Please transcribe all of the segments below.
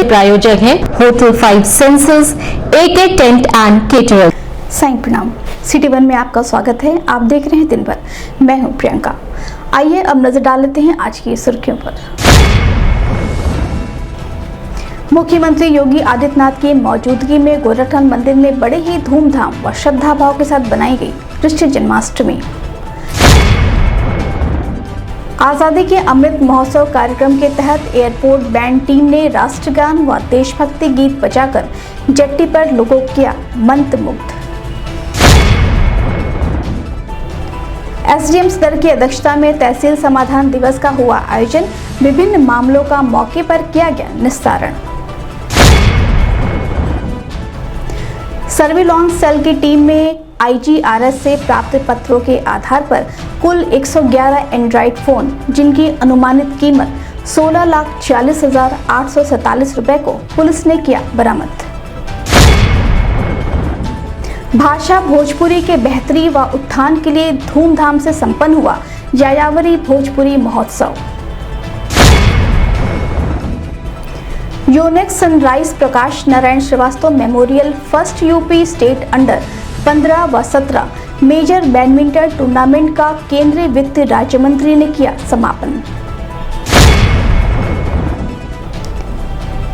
प्रायोजक हैं hotel 5 senses, AK tent and caterer. Sai प्रणाम। सिटी वन में आपका स्वागत है। आप देख रहे हैं दिन भर। मैं हूं प्रियंका। आइए अब नजर डाल लेते हैं आज की सुर्खियों पर। मुख्यमंत्री योगी आदित्यनाथ की मौजूदगी में गोरखनाथ मंदिर में बड़े ही धूमधाम व श्रद्धा भाव के साथ बनाई गई कृष्ण जन्माष्टमी। आजादी के अमृत महोत्सव कार्यक्रम के तहत एयरपोर्ट बैंड टीम ने राष्ट्रगान व देशभक्ति गीत बजाकर जेट्टी पर लोगों को किया मंत्रमुग्ध। एसडीएम सदर की अध्यक्षता में तहसील समाधान दिवस का हुआ आयोजन। विभिन्न मामलों का मौके पर किया गया निस्तारण। सर्विलांस सेल की टीम में IGRS से प्राप्त पत्रों के आधार पर कुल 111 एंड्रॉइड फोन जिनकी अनुमानित कीमत 16,40,847 रुपए को पुलिस ने किया बरामद। भाषा भोजपुरी के बेहतरी व उत्थान के लिए धूमधाम से संपन्न हुआ यायावरी भोजपुरी महोत्सव। Yonex sunrise Prakash Narayan Srivastava memorial first UP state under 15 व 17 मेजर बैडमिंटन टूर्नामेंट का केंद्रीय वित्त राज्य मंत्री ने किया समापन।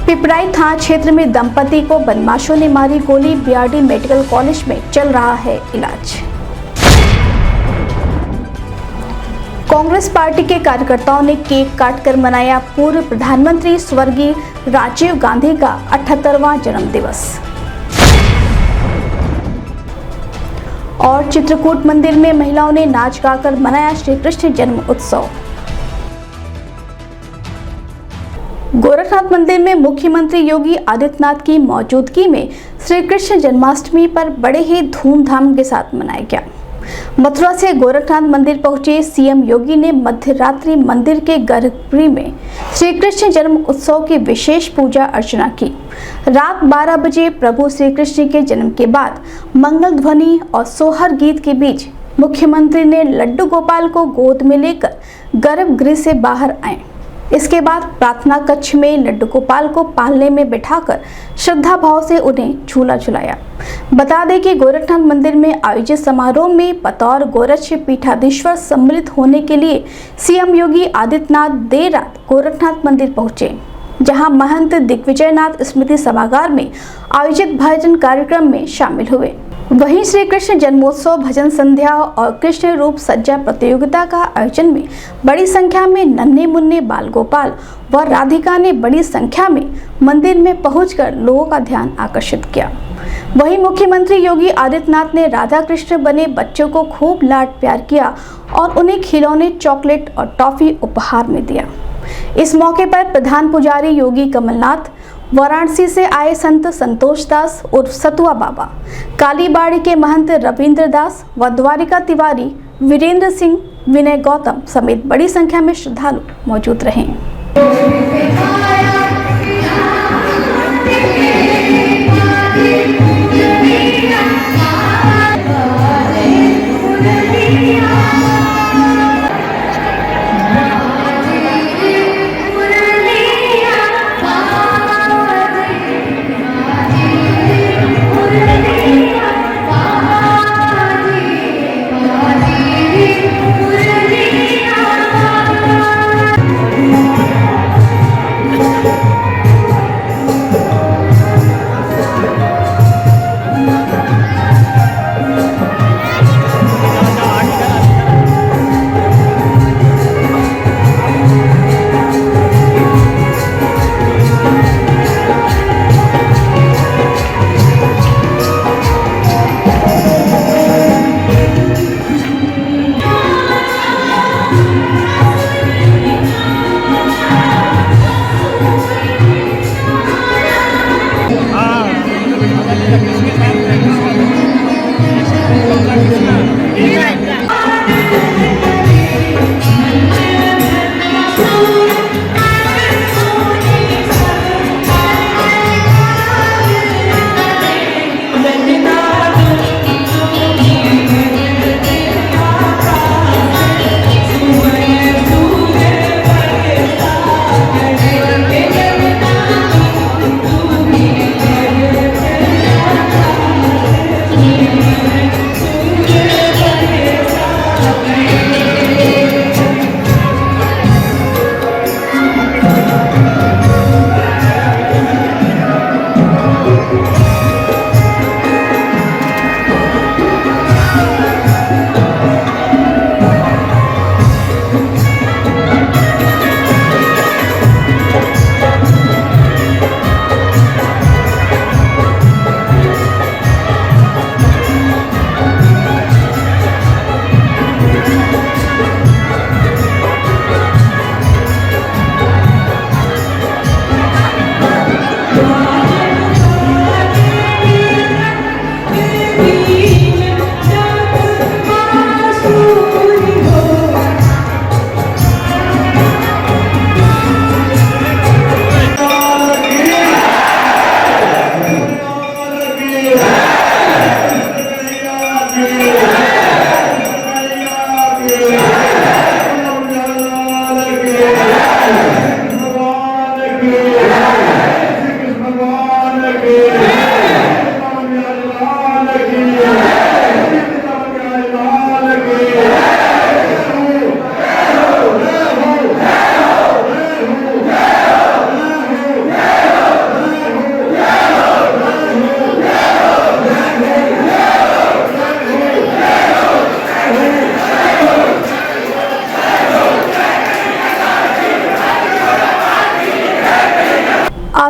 पिपराई थाना क्षेत्र में दंपति को बदमाशों ने मारी गोली। BRD मेडिकल कॉलेज में चल रहा है इलाज। कांग्रेस पार्टी के कार्यकर्ताओं ने केक काटकर मनाया पूर्व प्रधानमंत्री स्वर्गीय राजीव गांधी का 78वां जन्मदिवस। और चित्रकूट मंदिर में महिलाओं ने नाच गाकर मनाया श्री कृष्ण जन्म उत्सव। गोरखनाथ मंदिर में मुख्यमंत्री योगी आदित्यनाथ की मौजूदगी में श्री कृष्ण जन्माष्टमी पर बड़े ही धूमधाम के साथ मनाया गया। मथुरा से गोरखनाथ मंदिर पहुंचे सीएम योगी ने मध्य रात्रि मंदिर के गर्भगृह में श्री कृष्ण जन्म उत्सव की विशेष पूजा अर्चना की। रात 12 बजे प्रभु श्री कृष्ण के जन्म के बाद मंगल ध्वनि और सोहर गीत के बीच मुख्यमंत्री ने लड्डू गोपाल को गोद में लेकर गर्भगृह से बाहर आए। इसके बाद प्रार्थना कक्ष में लड्डू गोपाल को पालने में बिठाकर श्रद्धा भाव से उन्हें झूला झुलाया। बता दें कि गोरखनाथ मंदिर में आयोजित समारोह में बतौर गोरक्ष पीठाधीश्वर सम्मिलित होने के लिए सीएम योगी आदित्यनाथ देर रात गोरखनाथ मंदिर पहुंचे, जहां महंत दिग्विजयनाथ स्मृति सभागार में आयोजित भजन कार्यक्रम में शामिल हुए। वहीं श्री कृष्ण जन्मोत्सव भजन संध्या और कृष्ण रूप सज्जा प्रतियोगिता का आयोजन में बड़ी संख्या में नन्हे मुन्ने बाल गोपाल व राधिका ने बड़ी संख्या में मंदिर में पहुंचकर लोगों का ध्यान आकर्षित किया। वहीं मुख्यमंत्री योगी आदित्यनाथ ने राधा कृष्ण बने बच्चों को खूब लाड प्यार किया और उन्हें खिलौने, चॉकलेट और टॉफी उपहार में दिया। इस मौके पर प्रधान पुजारी योगी कमलनाथ, वाराणसी से आए संत संतोष दास उर्फ सतुआ बाबा, कालीबाड़ी के महंत रविंद्र दास व द्वारिका तिवारी, वीरेंद्र सिंह, विनय गौतम समेत बड़ी संख्या में श्रद्धालु मौजूद रहे।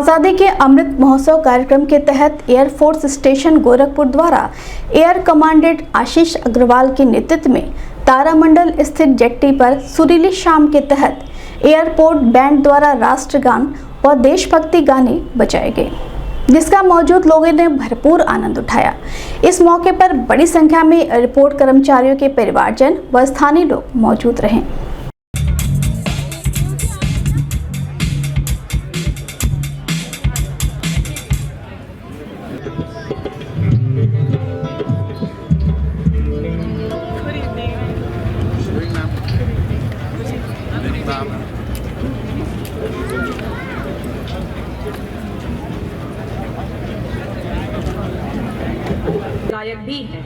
आज़ादी के अमृत महोत्सव कार्यक्रम के तहत एयरफोर्स स्टेशन गोरखपुर द्वारा एयर कमांडेंट आशीष अग्रवाल के नेतृत्व में तारामंडल स्थित जेट्टी पर सुरीली शाम के तहत एयरपोर्ट बैंड द्वारा राष्ट्रगान व देशभक्ति गाने बजाए गए, जिसका मौजूद लोगों ने भरपूर आनंद उठाया। इस मौके पर बड़ी संख्या में एयरपोर्ट कर्मचारियों के परिवारजन व स्थानीय लोग मौजूद रहे। गायक भी हैं।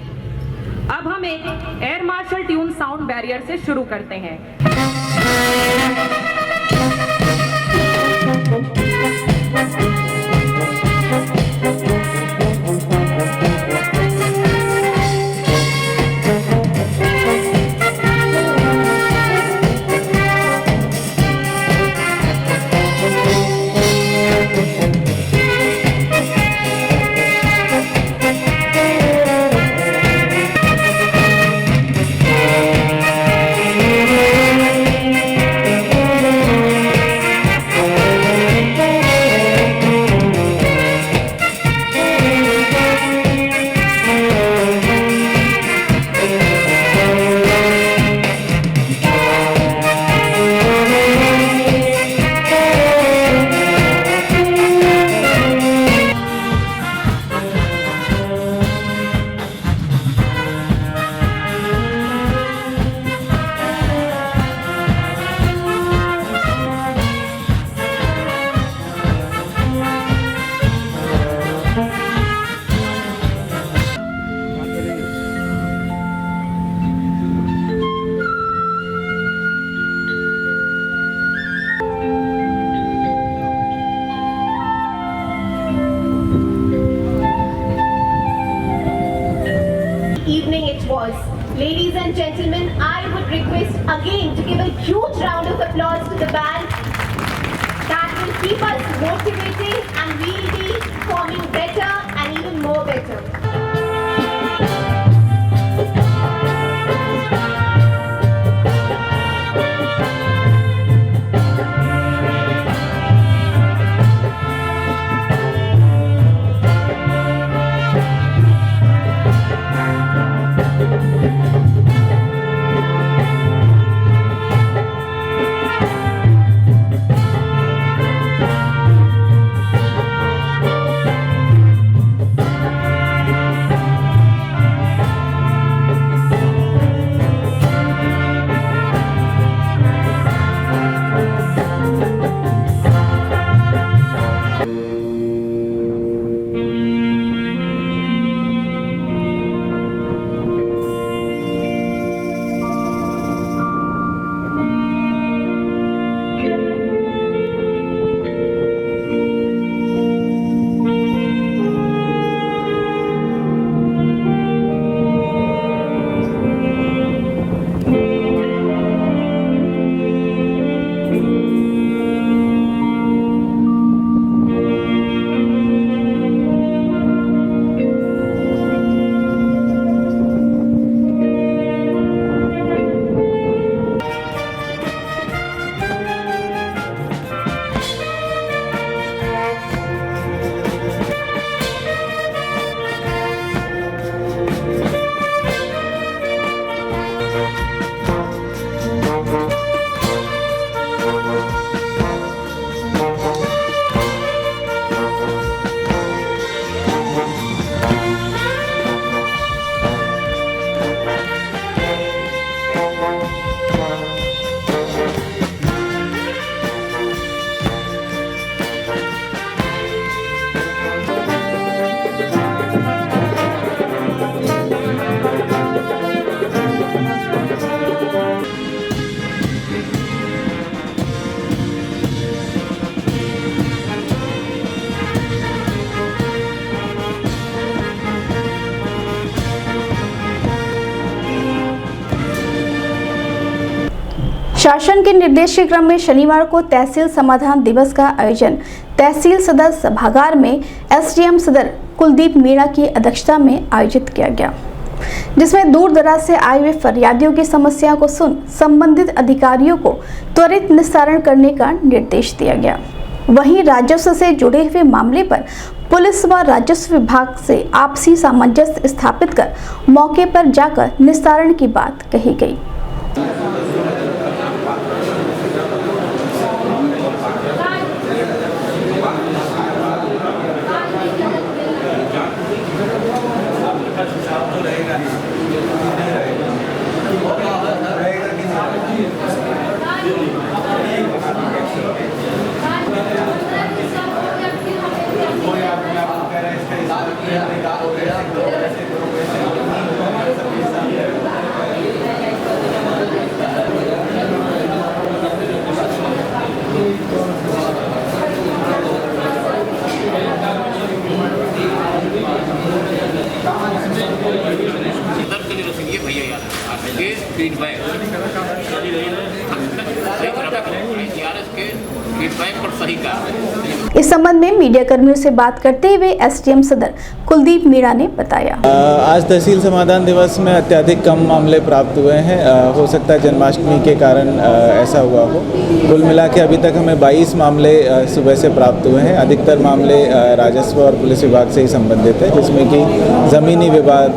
अब हम एक air marshal tune sound barrier से शुरू करते हैं। Evening it was. Ladies and gentlemen, I would request again to give a huge round of applause to the band. That will keep us motivated and we'll be performing better and even more better. शासन के निर्देश के क्रम में शनिवार को तहसील समाधान दिवस का आयोजन तहसील सदर सभागार में एसडीएम सदर कुलदीप मीणा की अध्यक्षता में आयोजित किया गया, जिसमें दूर दराज से आए हुए फरियादियों की समस्या को सुन संबंधित अधिकारियों को त्वरित निस्तारण करने का निर्देश दिया गया। वहीं राजस्व से जुड़े हुए मामले पर पुलिस व राजस्व विभाग से आपसी सामंजस्य स्थापित कर मौके पर जाकर निस्तारण की बात कही गई। इस संबंध में मीडिया कर्मियों से बात करते हुए एसडीएम सदर कुलदीप मीणा ने बताया, आज तहसील समाधान दिवस में अत्यधिक कम मामले प्राप्त हुए हैं। हो सकता है जन्माष्टमी के कारण ऐसा हुआ हो। कुल मिला के अभी तक हमें 22 मामले सुबह से प्राप्त हुए हैं। अधिकतर मामले राजस्व और पुलिस विभाग से ही संबंधित है, जिसमें कि ज़मीनी विवाद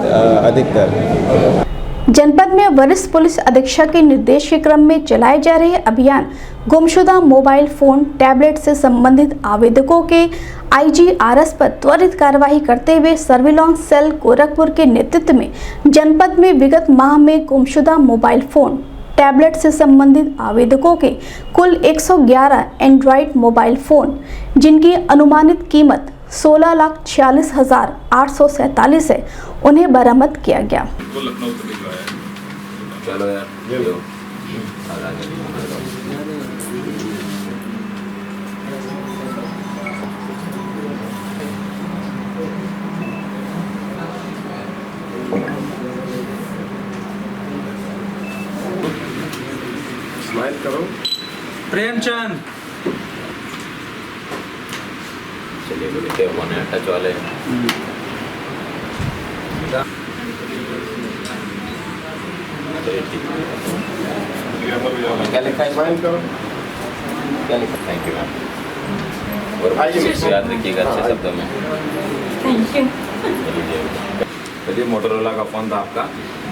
अधिकतर है। जनपद में वरिष्ठ पुलिस अधीक्षक के निर्देश के क्रम में चलाए जा रहे अभियान गुमशुदा मोबाइल फोन टैबलेट से संबंधित आवेदकों के आईजीआरएस पर त्वरित कार्रवाई करते हुए सर्विलांस सेल गोरखपुर के नेतृत्व में जनपद में विगत माह में गुमशुदा मोबाइल फोन टैबलेट से संबंधित आवेदकों के कुल 111 एंड्रॉयड मोबाइल फोन, जिनकी अनुमानित कीमत 16,46,847 है, उन्हें बरामद किया गया। चलो यार, स्माइल करो। प्रेमचंद चलिए बोलते हैं फोन टच वाले। क्या लिखा है? स्माइल करो। क्या लिखा? Thank you ma'am. और याद रखिएगा अच्छे शब्दों में। Thank you. चलिए, मोटोरोला का फोन था आपका?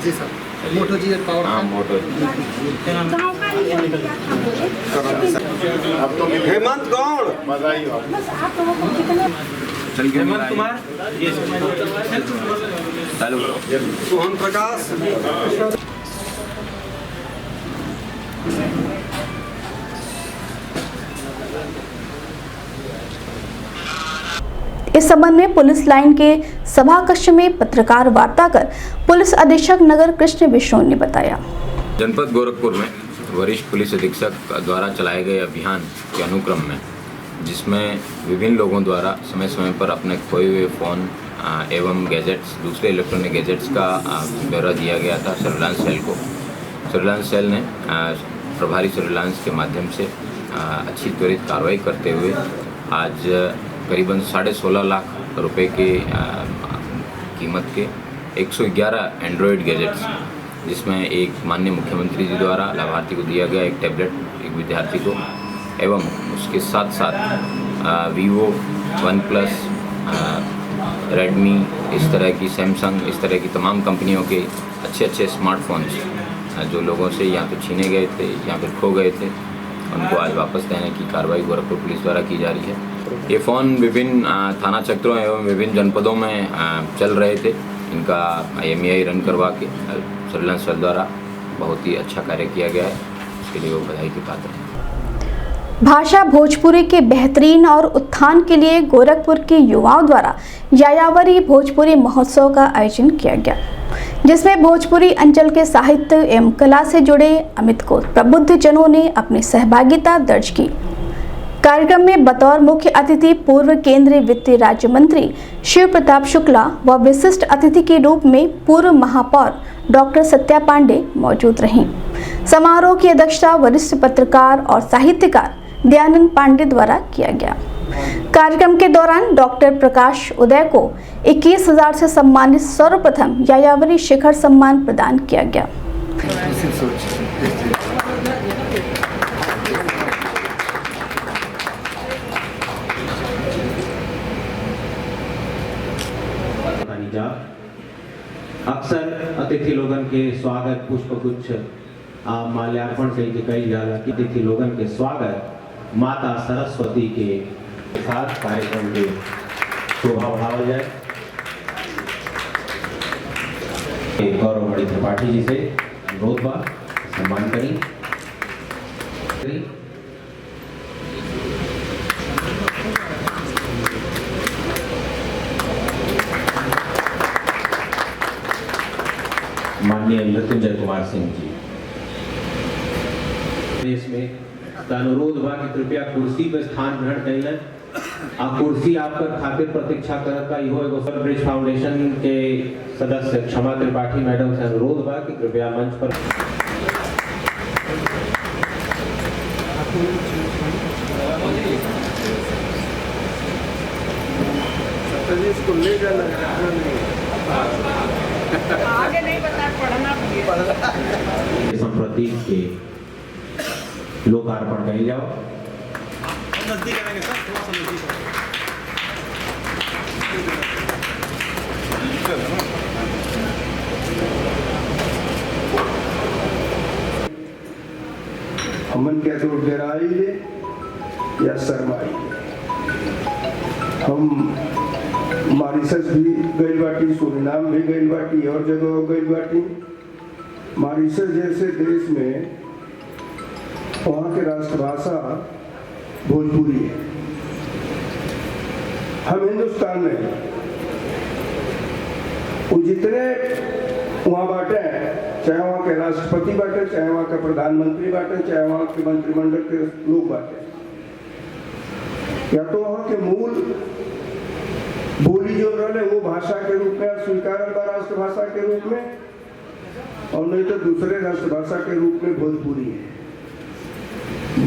जी सर, मोटो जी पावर। हाँ, मोटो जी। अब तो हेमंत गौड़, बधाई हो। हेमंत कुमार, चालू करो। सोहन प्रकाश, इस संबंध में पुलिस लाइन के सभा कक्ष में पत्रकार वार्ता कर पुलिस अधीक्षक नगर कृष्ण विष्णु ने बताया, जनपद गोरखपुर में वरिष्ठ पुलिस अधीक्षक द्वारा चलाए गए अभियान के अनुक्रम में, जिसमें विभिन्न लोगों द्वारा समय समय पर अपने खोए हुए फ़ोन एवं गैजेट्स, दूसरे इलेक्ट्रॉनिक गैजेट्स का ब्यौरा दिया गया था सर्विलांस सेल को। सर्विलांस सेल ने प्रभारी सर्विलांस के माध्यम से अच्छी त्वरित कार्रवाई करते हुए आज करीबन 16.5 लाख रुपए के कीमत के 111 एंड्रॉयड गैजेट्स, जिसमें एक माननीय मुख्यमंत्री जी द्वारा लाभार्थी को दिया गया एक टैबलेट एक विद्यार्थी को, एवं उसके साथ साथ वीवो, वन प्लस, रेडमी, इस तरह की सैमसंग, इस तरह की तमाम कंपनियों के अच्छे स्मार्टफोन्स जो लोगों से या तो छीने गए थे या फिर खो गए थे, उनको आज वापस देने की कार्रवाई गोरखपुर पुलिस द्वारा की जा रही है। ये फ़ोन विभिन्न थाना क्षेत्रों एवं विभिन्न जनपदों में चल रहे थे। इनका IMEI रन करवा के सर्विलांस सेल द्वारा बहुत ही अच्छा कार्य किया गया है, उसके लिए वो बधाई की पात्र है। भाषा भोजपुरी के बेहतरीन और उत्थान के लिए गोरखपुर के युवाओं द्वारा यायावरी भोजपुरी महोत्सव का आयोजन किया गया, जिसमें भोजपुरी अंचल के साहित्य एवं कला से जुड़े अमित को प्रबुद्ध जनों ने अपनी सहभागिता दर्ज की। कार्यक्रम में बतौर मुख्य अतिथि पूर्व केंद्रीय वित्त राज्य मंत्री शिव प्रताप शुक्ला व विशिष्ट अतिथि के रूप में पूर्व महापौर डॉक्टर सत्या पांडे मौजूद रहीं। समारोह की अध्यक्षता वरिष्ठ पत्रकार और साहित्यकार दयानंद पांडे द्वारा किया गया। कार्यक्रम के दौरान डॉक्टर प्रकाश उदय को 21,000 से सम्मानित सर्वप्रथम यायावरी शिखर सम्मान प्रदान किया गया। अक्सर अतिथि लोगन के स्वागत पुष्पगुच्छ माल्यार्पण कई जाला कि अतिथि लोगन के स्वागत माता सरस्वती के साथ कार्यक्रम के शोभा बढ़ावा जाए। गौरवमणि त्रिपाठी जी से अनुरोध बा सम्मान करी। माननीय मृत्युंजय कुमार सिंह जी देश में अनुरोध बा कि कृपया कुर्सी पर स्थान ग्रहण करें। आ कुर्सी आपका खातिर प्रतीक्षा करत बा। इहो एगो ब्रिज फाउंडेशन के सदस्य क्षमा त्रिपाठी मैडम से अनुरोध बा कि कृपया मंच पर आगे नहीं बता पढ़ना संप्रति के लोकार्पण कही जाओ। हमन क्या तो डराई ले या शर्माई ले। हम मॉरिशस भी गई बाटी, सूरीनाम भी गई बाटी और जगह गई बाटी। मॉरिशस जैसे देश में वहाँ की राष्ट्रभाषा भोजपुरी है। हम हिंदुस्तान में वो जितने वहाँ बाटे हैं, चाहे वहाँ के राष्ट्रपति बाटे, चाहे वहाँ के प्रधानमंत्री बाटे, चाहे वहाँ के मंत्रिमंडल के लोग बाटे, या तो वहाँ के मूल बोली जो रहे वो भाषा के रूप में स्वीकार राष्ट्रभाषा के रूप में, और नहीं तो दूसरे राष्ट्रभाषा के रूप में भोजपुरी है।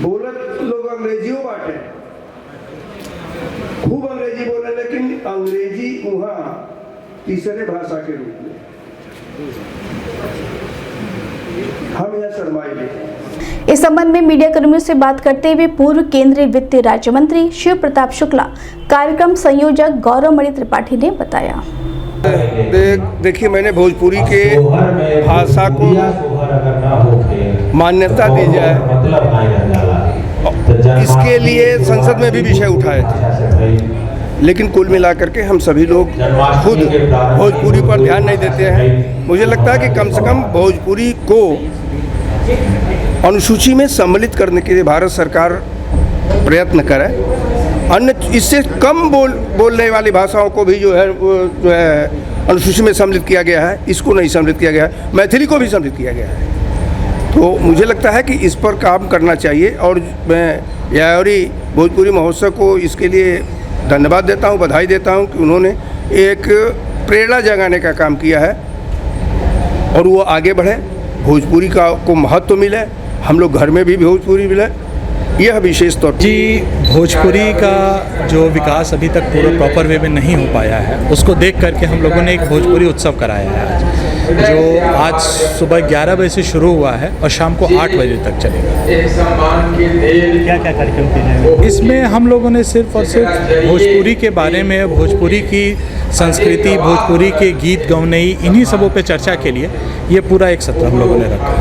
बोलत लोग अंग्रेजियों बाटे, खूब अंग्रेजी बोले, लेकिन अंग्रेजी वहाँ तीसरे भाषा के रूप में। हम यह शर्माई ले। इस संबंध में मीडिया कर्मियों से बात करते हुए पूर्व केंद्रीय वित्त राज्य मंत्री शिव प्रताप शुक्ला, कार्यक्रम संयोजक गौरवमणि त्रिपाठी ने बताया। देखिए, मैंने भोजपुरी के भाषा को मान्यता दी जाए, इसके लिए संसद में भी विषय उठाए थे, लेकिन कुल मिलाकर के हम सभी लोग खुद भोजपुरी पर ध्यान नहीं देते हैं। मुझे लगता है कि कम से कम भोजपुरी को अनुसूची में सम्मिलित करने के लिए भारत सरकार प्रयत्न करे। अन्य इससे कम बोलने वाली भाषाओं को भी जो है अनुसूची में सम्मिलित किया गया है, इसको नहीं सम्मिलित किया गया है। मैथिली को भी सम्मिलित किया गया है। तो मुझे लगता है कि इस पर काम करना चाहिए, और मैं यायावरी भोजपुरी महोत्सव को इसके लिए धन्यवाद देता हूँ, बधाई देता हूँ कि उन्होंने एक प्रेरणा जगाने का काम किया है और वो आगे बढ़े, भोजपुरी को महत्व मिले, हम लोग घर में भी भोजपुरी मिले, यह विशेष तौर जी। भोजपुरी का जो विकास अभी तक पूरा प्रॉपर वे में नहीं हो पाया है, उसको देख करके हम लोगों ने एक भोजपुरी उत्सव कराया है आज, जो आज सुबह 11 बजे से शुरू हुआ है और शाम को 8 बजे तक चलेगा। क्या क्या कार्यक्रम किए जाएंगे? इसमें हम लोगों ने सिर्फ और सिर्फ भोजपुरी के बारे में, भोजपुरी की संस्कृति, भोजपुरी के गीत गौनई, इन्हीं सबों पे चर्चा के लिए ये पूरा एक सत्र हम लोगों ने रखा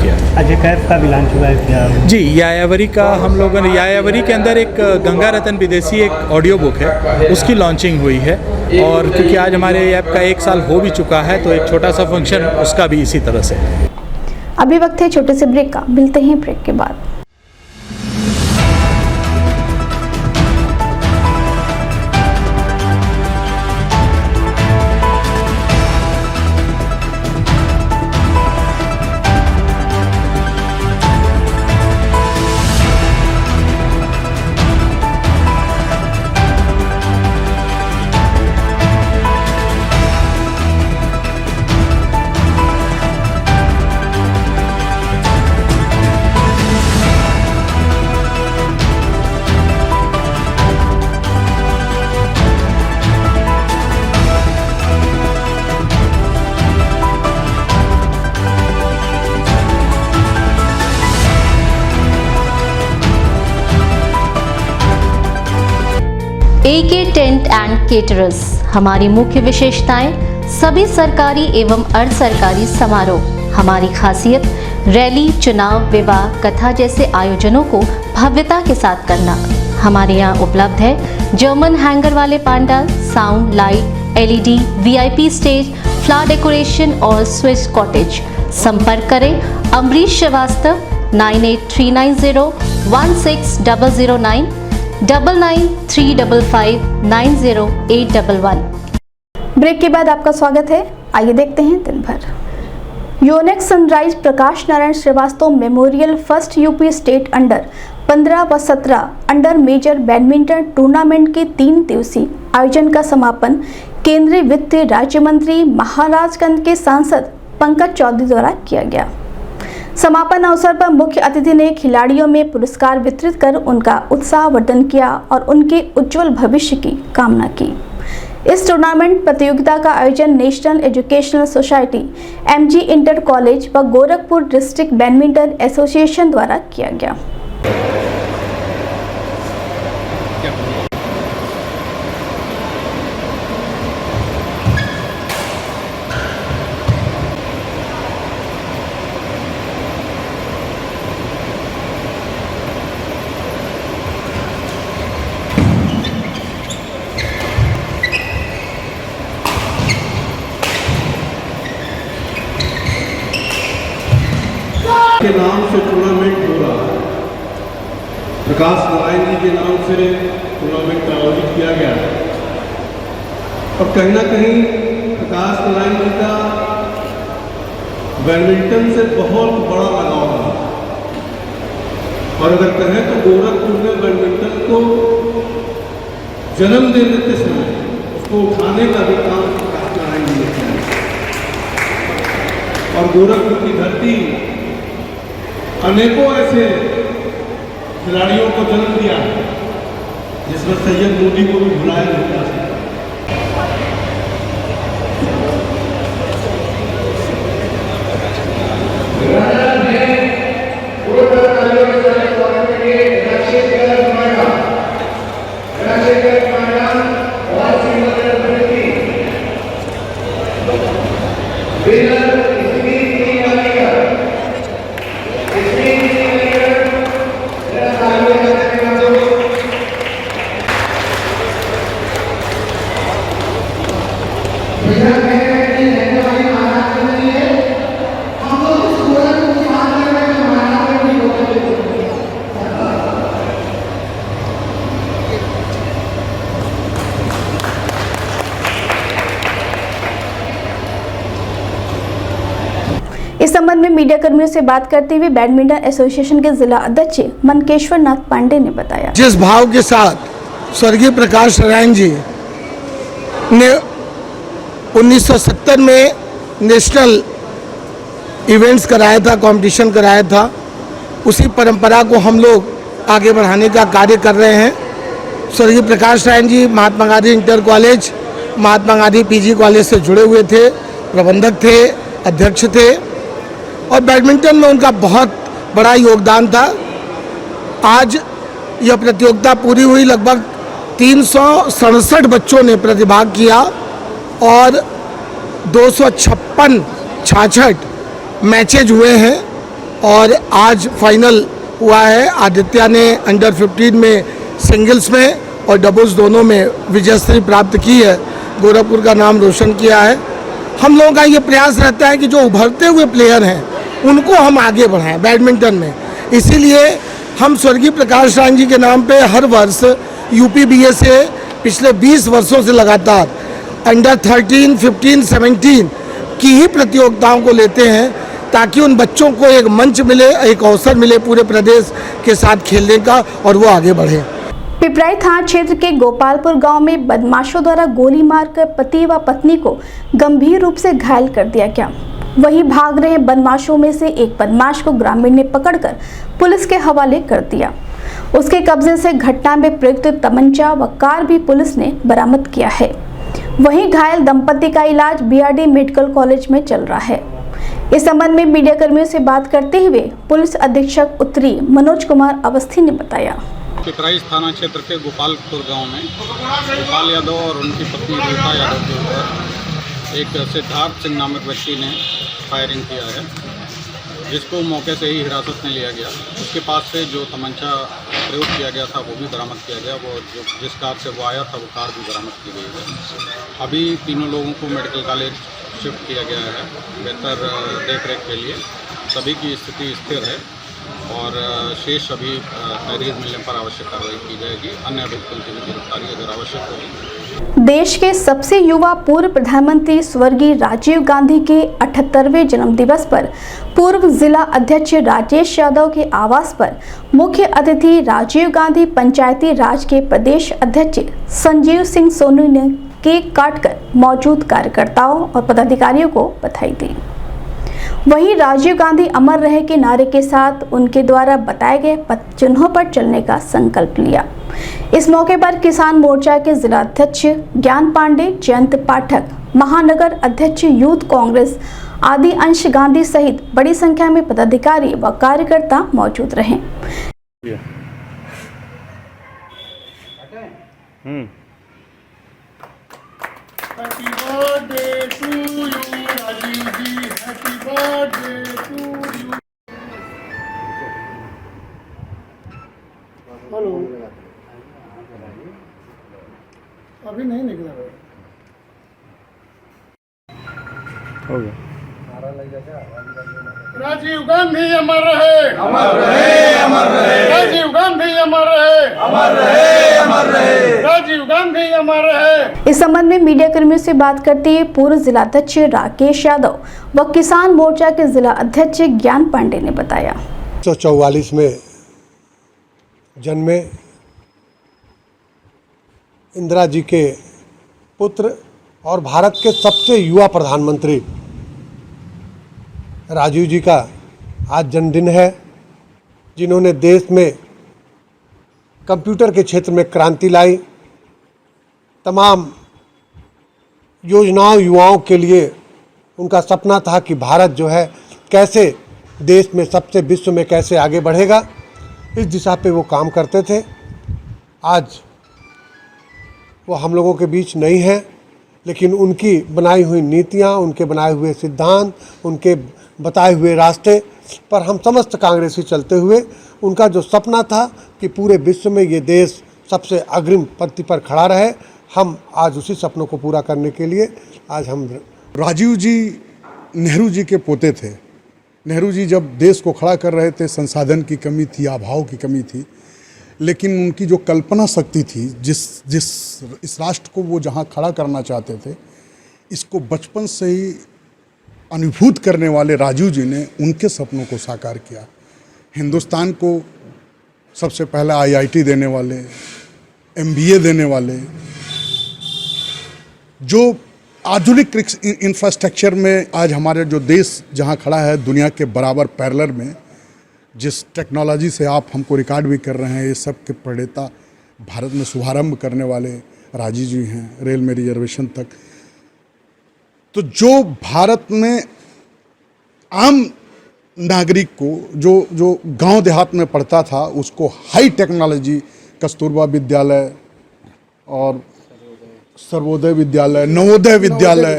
किया। अजय कैफ का भी लॉन्च हुआ है क्या? जी, यायावरी का हम लोगों ने, यायावरी के अंदर एक गंगा रतन विदेशी एक ऑडियो बुक है, उसकी लॉन्चिंग हुई है। और क्योंकि आज हमारे ऐप का 1 साल हो भी चुका है, तो एक छोटा सा फंक्शन उसका भी इसी तरह से। अभी वक्त है छोटे से ब्रेक का, मिलते हैं ब्रेक के बाद। AK tent and caterers. हमारी मुख्य विशेषताएं सभी सरकारी एवं अर्ध सरकारी समारोह। हमारी खासियत रैली, चुनाव, विवाह, कथा जैसे आयोजनों को भव्यता के साथ करना। हमारे यहाँ उपलब्ध है जर्मन हैंगर वाले pandal, sound, light, LED, VIP stage, flower decoration और स्विस कॉटेज। संपर्क करें अमरीश श्रीवास्तव 9839016009 9935590811। ब्रेक के बाद आपका स्वागत है। आइए देखते हैं दिन भर। Yonex sunrise Prakash Narayan Srivastava memorial first UP state under 15 व 17 अंडर मेजर बैडमिंटन टूर्नामेंट के 3 दिवसीय आयोजन का समापन केंद्रीय वित्त राज्य मंत्री महाराजगंज के सांसद पंकज चौधरी द्वारा किया गया। समापन अवसर पर मुख्य अतिथि ने खिलाड़ियों में पुरस्कार वितरित कर उनका उत्साहवर्धन किया और उनके उज्जवल भविष्य की कामना की। इस टूर्नामेंट प्रतियोगिता का आयोजन national educational society, MG inter college व गोरखपुर डिस्ट्रिक्ट बैडमिंटन एसोसिएशन द्वारा किया गया। के नाम से टूर्नामेंट हो रहा है। प्रकाश नारायण जी के नाम से टूर्नामेंट आयोजित किया गया है और कहीं ना कहीं प्रकाश नारायण जी का बैडमिंटन से बहुत बड़ा लगाव है और अगर कहें तो गोरखपुर में बैडमिंटन को जन्म देने के समय उसको उठाने का भी काम प्रकाश नारायण जी ने किया और गोरखपुर की धरती अनेकों ऐसे खिलाड़ियों को जन्म दिया है जिसमें सैयद मोदी को भी भुलाया नहीं जा सकता। इस संबंध में मीडिया कर्मियों से बात करते हुए बैडमिंटन एसोसिएशन के जिला अध्यक्ष मनकेश्वर नाथ पांडे ने बताया, जिस भाव के साथ स्वर्गीय प्रकाश नारायण जी ने 1970 में नेशनल इवेंट्स कराया था, कंपटीशन कराया था, उसी परंपरा को हम लोग आगे बढ़ाने का कार्य कर रहे हैं। स्वर्गीय Prakash Narayan ji Mahatma Gandhi inter college, Mahatma Gandhi PG college से जुड़े हुए थे, प्रबंधक थे, अध्यक्ष थे और बैडमिंटन में उनका बहुत बड़ा योगदान था। आज यह प्रतियोगिता पूरी हुई, लगभग 367 बच्चों ने प्रतिभाग किया और 256 मैचेज हुए हैं और आज फाइनल हुआ है। आदित्य ने अंडर 15 में सिंगल्स में और डबल्स दोनों में विजयश्री प्राप्त की है, गोरखपुर का नाम रोशन किया है। हम लोगों का ये प्रयास रहता है कि जो उभरते हुए प्लेयर हैं उनको हम आगे बढ़ाएं बैडमिंटन में। इसीलिए हम स्वर्गीय प्रकाश नारायण जी के नाम पे हर वर्ष UPBA से पिछले 20 वर्षों से लगातार अंडर 13, 15, 17 की ही प्रतियोगिताओं को लेते हैं ताकि उन बच्चों को एक मंच मिले, एक अवसर मिले पूरे प्रदेश के साथ खेलने का और वो आगे बढ़े। पिपराई थाना क्षेत्र के गोपालपुर गांव में बदमाशों द्वारा गोली मारकर पति व पत्नी को गंभीर रूप से घायल कर दिया गया। वहीं भाग रहे बदमाशों में से एक बदमाश को ग्रामीण ने पकड़कर पुलिस के हवाले कर दिया। उसके कब्जे से घटना में प्रयुक्त तमंचा व कार भी पुलिस ने बरामद किया है। वहीं घायल दंपति का इलाज BRD मेडिकल कॉलेज में चल रहा है। इस संबंध में मीडिया कर्मियों से बात करते हुए पुलिस अधीक्षक उत्तरी मनोज कुमार अवस्थी ने बताया, पिपराइच थाना क्षेत्र के गोपालपुर गांव में गोपाल यादव और उनकी पत्नी रीता यादव के ऊपर एक सिद्धार्थ सिंह नामक व्यक्ति ने फायरिंग किया है, जिसको मौके से ही हिरासत में लिया गया। उसके पास से जो तमंचा प्रयोग किया गया था वो भी बरामद किया गया। वो जो जिस कार से वो आया था वो कार भी बरामद की गई है। अभी तीनों लोगों को मेडिकल कॉलेज शिफ्ट किया गया है बेहतर देखरेख के लिए। सभी की स्थिति स्थिर है और शेष अभी तहरीर मिलने पर आवश्यक कार्रवाई की जाएगी। अन्य अभियुक्तों की भी गिरफ्तारी अगर आवश्यक होगी। देश के सबसे युवा पूर्व प्रधानमंत्री स्वर्गीय राजीव गांधी के 78वें जन्मदिवस पर पूर्व जिला अध्यक्ष राजेश यादव के आवास पर मुख्य अतिथि राजीव गांधी पंचायती राज के प्रदेश अध्यक्ष संजीव सिंह सोनू ने केक काटकर मौजूद कार्यकर्ताओं और पदाधिकारियों को बधाई दी। वहीं राजीव गांधी अमर रहे के नारे के साथ उनके द्वारा बताए गए पथ चिन्हों पर चलने का संकल्प लिया। इस मौके पर किसान मोर्चा के जिला अध्यक्ष ज्ञान पांडे, जयंत पाठक, महानगर अध्यक्ष यूथ कांग्रेस आदि अंश गांधी सहित बड़ी संख्या में पदाधिकारी व कार्यकर्ता मौजूद रहे। Happy birthday to you, Rajiv ji. Happy birthday to you. Hello, अभी नहीं निकला भाई। हो गया। राजीव गांधी अमर रहे, अमर रहे, अमर रहे। राजीव गांधी अमर रहे, अमर रहे, अमर रहे। राजीव गांधी अमर रहे। इस संबंध में मीडिया कर्मियों से बात करते हुए पूर्व जिला अध्यक्ष राकेश यादव व किसान मोर्चा के जिला अध्यक्ष ज्ञान पांडे ने बताया। 1944 में जन्मे इंदिरा जी के पुत्र और भारत के सबसे युवा प्रधानमंत्री राजीव जी का आज जन्मदिन है, जिन्होंने देश में कंप्यूटर के क्षेत्र में क्रांति लाई। तमाम योजनाओं युवाओं के लिए उनका सपना था कि भारत जो है कैसे देश में सबसे विश्व में कैसे आगे बढ़ेगा, इस दिशा पे वो काम करते थे। आज वो हम लोगों के बीच नहीं है, लेकिन उनकी बनाई हुई नीतियाँ, उनके बनाए हुए सिद्धांत, उनके बताए हुए रास्ते पर हम समस्त कांग्रेसी चलते हुए उनका जो सपना था कि पूरे विश्व में ये देश सबसे अग्रिम पंक्ति पर खड़ा रहे, हम आज उसी सपनों को पूरा करने के लिए आज हम। राजीव जी नेहरू जी के पोते थे। नेहरू जी जब देश को खड़ा कर रहे थे, संसाधन की कमी थी, अभाव की कमी थी, लेकिन उनकी जो कल्पना शक्ति थी, जिस इस राष्ट्र को वो जहाँ खड़ा करना चाहते थे, इसको बचपन से ही अनुभूत करने वाले राजीव जी ने उनके सपनों को साकार किया। हिंदुस्तान को सबसे पहला IIT देने वाले, MBA देने वाले, जो आधुनिक इंफ्रास्ट्रक्चर में आज हमारे जो देश जहां खड़ा है दुनिया के बराबर पैरेलल में, जिस टेक्नोलॉजी से आप हमको रिकॉर्ड भी कर रहे हैं, ये सब के प्रणेता भारत में शुभारंभ करने वाले राजीव जी हैं, रेल में रिजर्वेशन तक। तो जो भारत में आम नागरिक को जो गांव देहात में पढ़ता था, उसको हाई टेक्नोलॉजी, कस्तूरबा विद्यालय और सर्वोदय विद्यालय, नवोदय विद्यालय,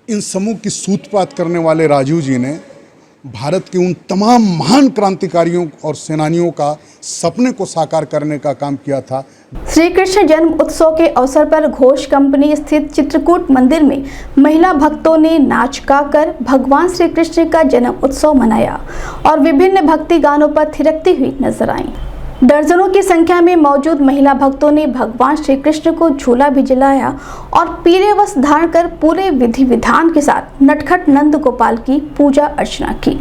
इन समूह की सूत्रपात करने वाले राजीव जी ने भारत के उन तमाम महान क्रांतिकारियों और सेनानियों का सपने को साकार करने का काम किया था। श्री कृष्ण जन्म उत्सव के अवसर पर घोष कंपनी स्थित चित्रकूट मंदिर में महिला भक्तों ने नाच गाकर भगवान श्री कृष्ण का जन्म उत्सव मनाया और विभिन्न भक्ति गानों पर थिरकती हुई नजर आईं। दर्जनों की संख्या में मौजूद महिला भक्तों ने भगवान श्री कृष्ण को झूला भी झुलाया और पीले वस्त्र धारण कर पूरे विधि विधान के साथ नटखट नंद गोपाल की पूजा अर्चना की।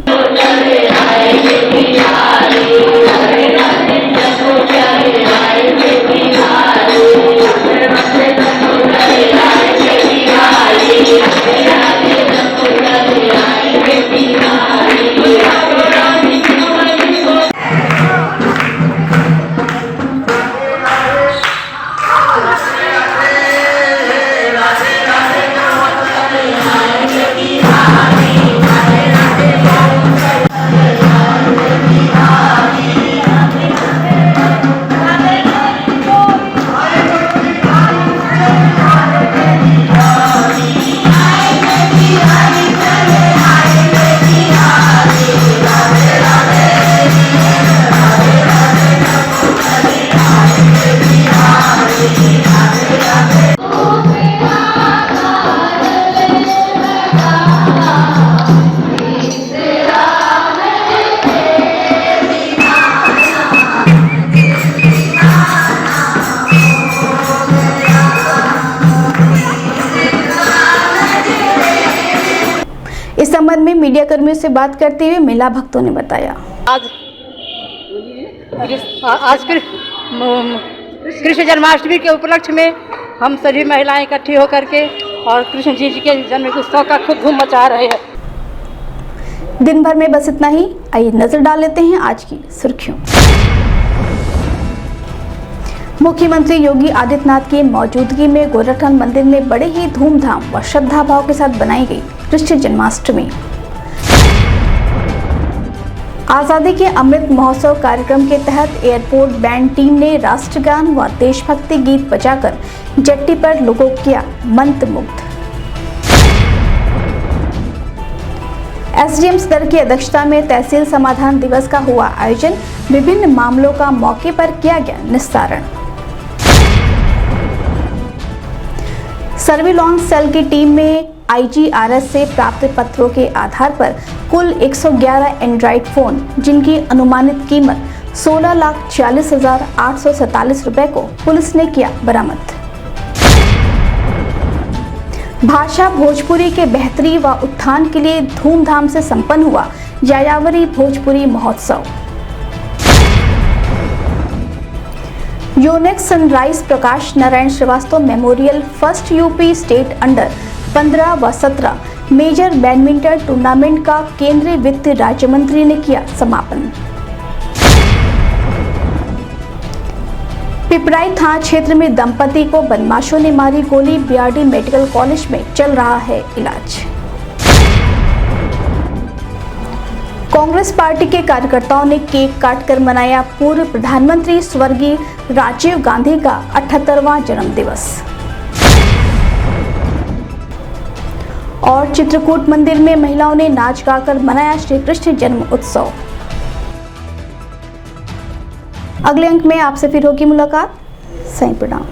मीडिया कर्मियों से बात करते हुए मेला भक्तों ने बताया, आज कृष्ण जन्माष्टमी के उपलक्ष्य में हम सभी महिलाएं इकट्ठी होकर के और कृष्ण जी के जन्म उत्सव का खूब धूम मचा रहे हैं। दिन भर में बस इतना ही। आइए नजर डाल लेते हैं आज की सुर्खियों। मुख्यमंत्री योगी आदित्यनाथ की मौजूदगी में गोरखनाथ मंदिर में बड़े ही धूमधाम व श्रद्धा भाव के साथ बनाई गई कृष्ण जन्माष्टमी। आज़ादी के अमृत महोत्सव कार्यक्रम के तहत एयरपोर्ट बैंड टीम ने राष्ट्रगान व देशभक्ति गीत बजाकर जेट्टी पर लोगों को किया मंत्रमुग्ध। एसडीएम सदर की अध्यक्षता में तहसील समाधान दिवस का हुआ आयोजन। विभिन्न मामलों का मौके पर किया गया निस्तारण। सर्विलांस सेल की टीम में आईजीआरएस से प्राप्त पत्रों के आधार पर कुल 111 एंड्रॉइड फोन जिनकी अनुमानित कीमत 16,46,847 रुपए को पुलिस ने किया बरामद। भाषा भोजपुरी के बेहतरी व उत्थान के लिए धूमधाम से संपन्न हुआ यायावरी भोजपुरी महोत्सव। Yonex sunrise Prakash Narayan Srivastava memorial first UP state under 15 व 17 मेजर बैडमिंटन टूर्नामेंट का केंद्रीय वित्त राज्य मंत्री ने किया समापन। पिपराई थाना क्षेत्र में दंपति को बदमाशों ने मारी गोली। बीआरडी मेडिकल कॉलेज में चल रहा है इलाज। कांग्रेस पार्टी के कार्यकर्ताओं ने केक काटकर मनाया पूर्व प्रधानमंत्री स्वर्गीय राजीव गांधी का 78वां जन्मदिवस। और चित्रकूट मंदिर में महिलाओं ने नाच गाकर मनाया श्री कृष्ण जन्म उत्सव। अगले अंक में आपसे फिर होगी मुलाकात। सही प्रणाम।